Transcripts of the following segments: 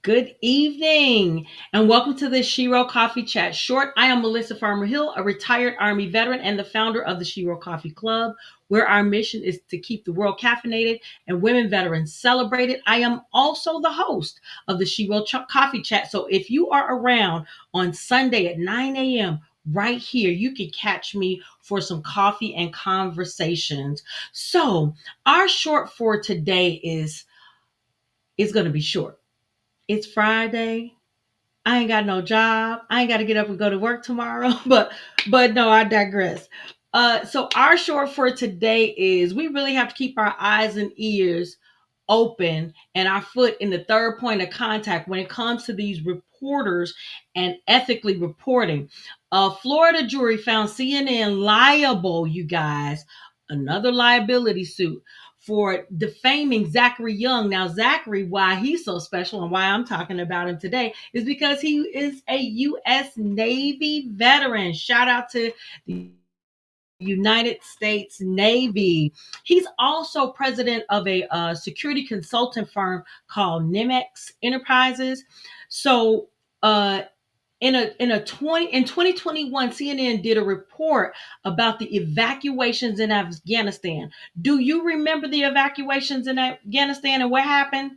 Good evening, and welcome to the Shiro Coffee Chat Short. I am Melissa Farmer Hill, a retired Army veteran and the founder of the Shiro Coffee Club, where our mission is to keep the world caffeinated and women veterans celebrated. I am also the host of the Coffee Chat. So if you are around on Sunday at 9 a.m., right here, you can catch me for some coffee and conversations. So, our short for today is going to be short. It's Friday. I ain't got no job. I ain't got to get up and go to work tomorrow. But no, I digress. So our short for today is we really have to keep our eyes and ears open and our foot in the third point of contact when it comes to these reporters and ethically reporting. A Florida jury found CNN liable, you guys, another liability suit for defaming Zachary Young. Now, Zachary, why he's so special and why I'm talking about him today is because he is a U.S. Navy veteran. Shout out to the United States Navy. He's also president of a security consultant firm called Nemex Enterprises. So, in 2021, CNN did a report about the evacuations in Afghanistan. Do you remember the evacuations in Afghanistan and what happened?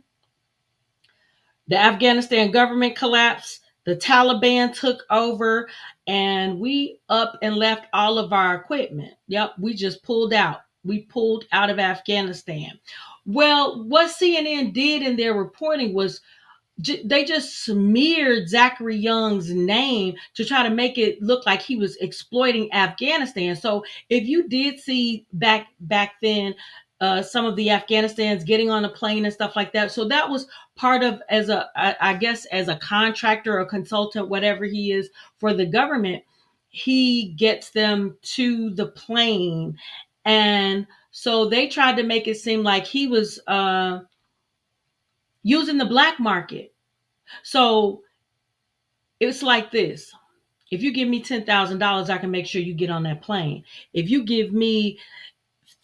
The Afghanistan government collapsed, the Taliban took over, and we up and left all of our equipment. Yep, we just pulled out. We pulled out of Afghanistan. Well, what CNN did in their reporting was they just smeared Zachary Young's name to try to make it look like he was exploiting Afghanistan. So if you did see back then, some of the Afghanistans getting on a plane and stuff like that, so that was part of as I guess as a contractor or consultant, whatever he is for the government, he gets them to the plane, and so they tried to make it seem like he was using the black market. So it's like this. If you give me $10,000, I can make sure you get on that plane. If you give me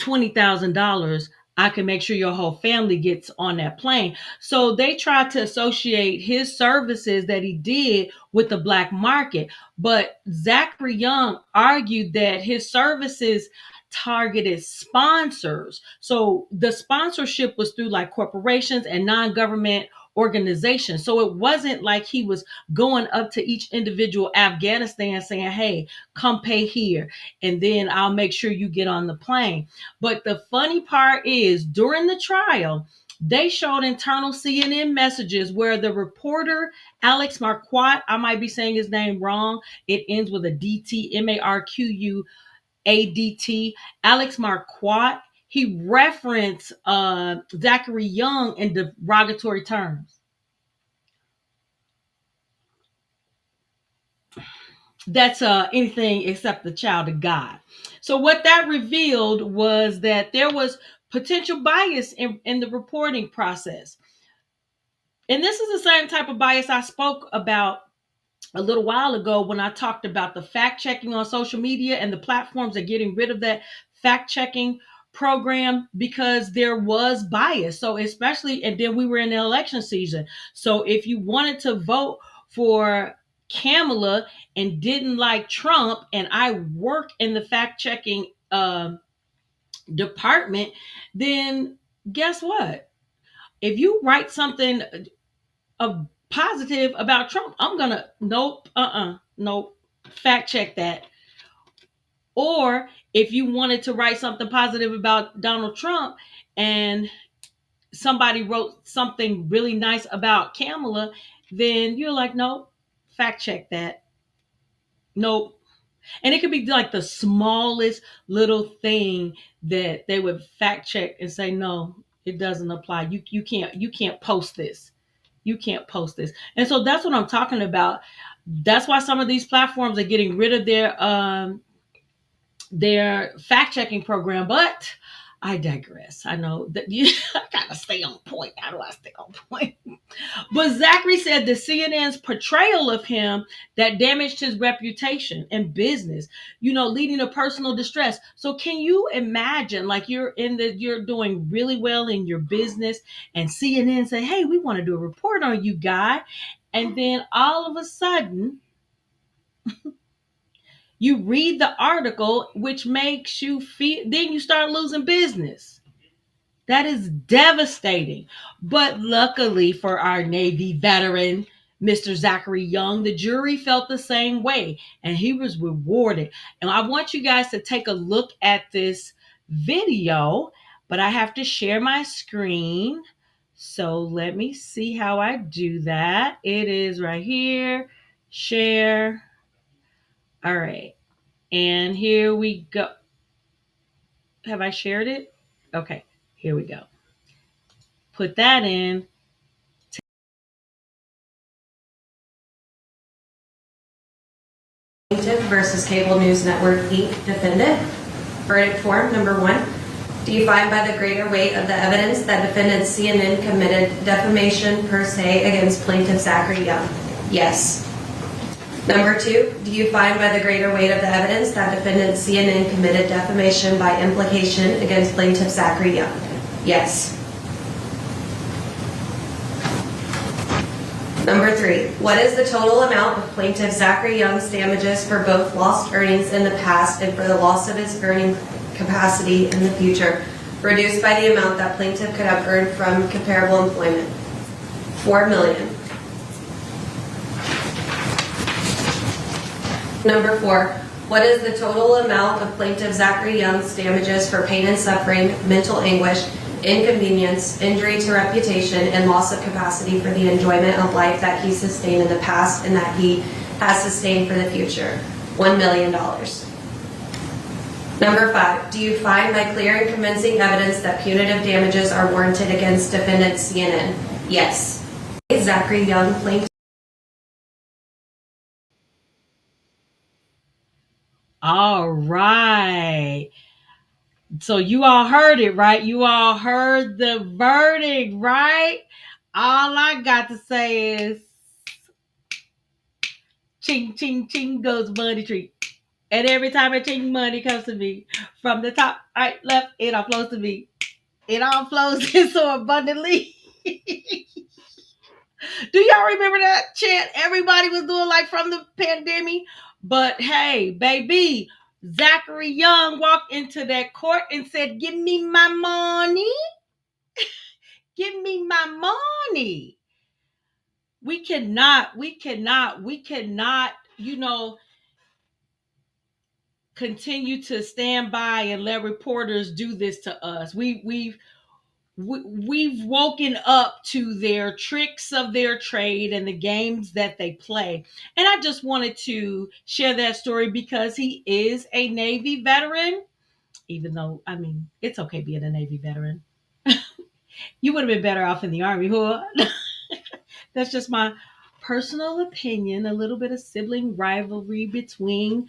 $20,000, I can make sure your whole family gets on that plane. So they tried to associate his services that he did with the black market. But Zachary Young argued that his services targeted sponsors. So the sponsorship was through like corporations and non-government organizations. So it wasn't like he was going up to each individual Afghanistan saying, hey, come pay here, and then I'll make sure you get on the plane. But the funny part is during the trial, they showed internal CNN messages where the reporter Alex Marquardt, I might be saying his name wrong. It ends with a DT, Marquadt. Alex Marquardt, he referenced Zachary Young in derogatory terms. That's anything except the child of God. So what that revealed was that there was potential bias in the reporting process. And this is the same type of bias I spoke about a little while ago when I talked about the fact checking on social media, and the platforms are getting rid of that fact checking program because there was bias. So especially, and then we were in the election season. So if you wanted to vote for Kamala and didn't like Trump, and I work in the fact checking department, then guess what? If you write something positive about Trump, I'm gonna nope, fact check that. Or if you wanted to write something positive about Donald Trump and somebody wrote something really nice about Kamala, then you're like, nope, fact check that. Nope. And it could be like the smallest little thing that they would fact check and say, no, it doesn't apply. You can't post this. You can't post this. And so that's what I'm talking about. That's why some of these platforms are getting rid of their fact checking program. But I digress. I know that you I gotta stay on point. How do I stay on point? But Zachary said the CNN's portrayal of him that damaged his reputation and business, leading to personal distress. So can you imagine, like you're doing really well in your business, and CNN say, "Hey, we want to do a report on you, guy," and then all of a sudden you read the article, which makes you feel, then you start losing business. That is devastating. But luckily for our Navy veteran, Mr. Zachary Young, the jury felt the same way and he was rewarded. And I want you guys to take a look at this video, but I have to share my screen. So let me see how I do that. It is right here. Share. All right. And here we go. Have I shared it? Okay. Here we go. Put that in. Plaintiff versus Cable News Network Inc. Defendant. Verdict form number 1. Do you find by the greater weight of the evidence that defendant CNN committed defamation per se against plaintiff Zachary Young? Yes. Number 2. Do you find by the greater weight of the evidence that defendant CNN committed defamation by implication against plaintiff Zachary Young? Yes. Number 3, what is the total amount of plaintiff Zachary Young's damages for both lost earnings in the past and for the loss of his earning capacity in the future, reduced by the amount that plaintiff could have earned from comparable employment? $4 million. Number 4, what is the total amount of plaintiff Zachary Young's damages for pain and suffering, mental anguish, inconvenience, injury to reputation, and loss of capacity for the enjoyment of life that he sustained in the past and that he has sustained for the future? $1 million. Number 5, do you find by clear and convincing evidence that punitive damages are warranted against defendant CNN? Yes. Zachary Young plaintiff. All right. So you all heard it, right? You all heard the verdict, right? All I got to say is ching, ching, ching goes money tree. And every time a ching money comes to me from the top, right, left, it all flows to me. It all flows in so abundantly. Do y'all remember that chant everybody was doing like from the pandemic? But hey, baby, Zachary Young walked into that court and said, "Give me my money. Give me my money." We cannot, continue to stand by and let reporters do this to us. We've woken up to their tricks of their trade and the games that they play. And I just wanted to share that story because he is a Navy veteran, even though, I mean, it's okay being a Navy veteran. You would have been better off in the Army, huh? That's just my personal opinion. A little bit of sibling rivalry between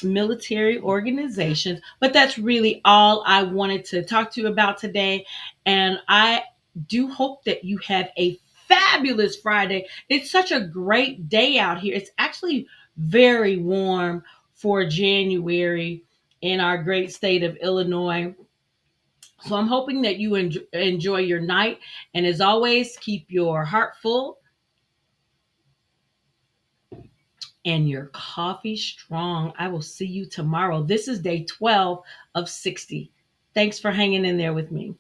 military organizations. But that's really all I wanted to talk to you about today. And I do hope that you have a fabulous Friday. It's such a great day out here. It's actually very warm for January in our great state of Illinois. So I'm hoping that you enjoy your night. And as always, keep your heart full and your coffee strong. I will see you tomorrow. This is day 12 of 60. Thanks for hanging in there with me.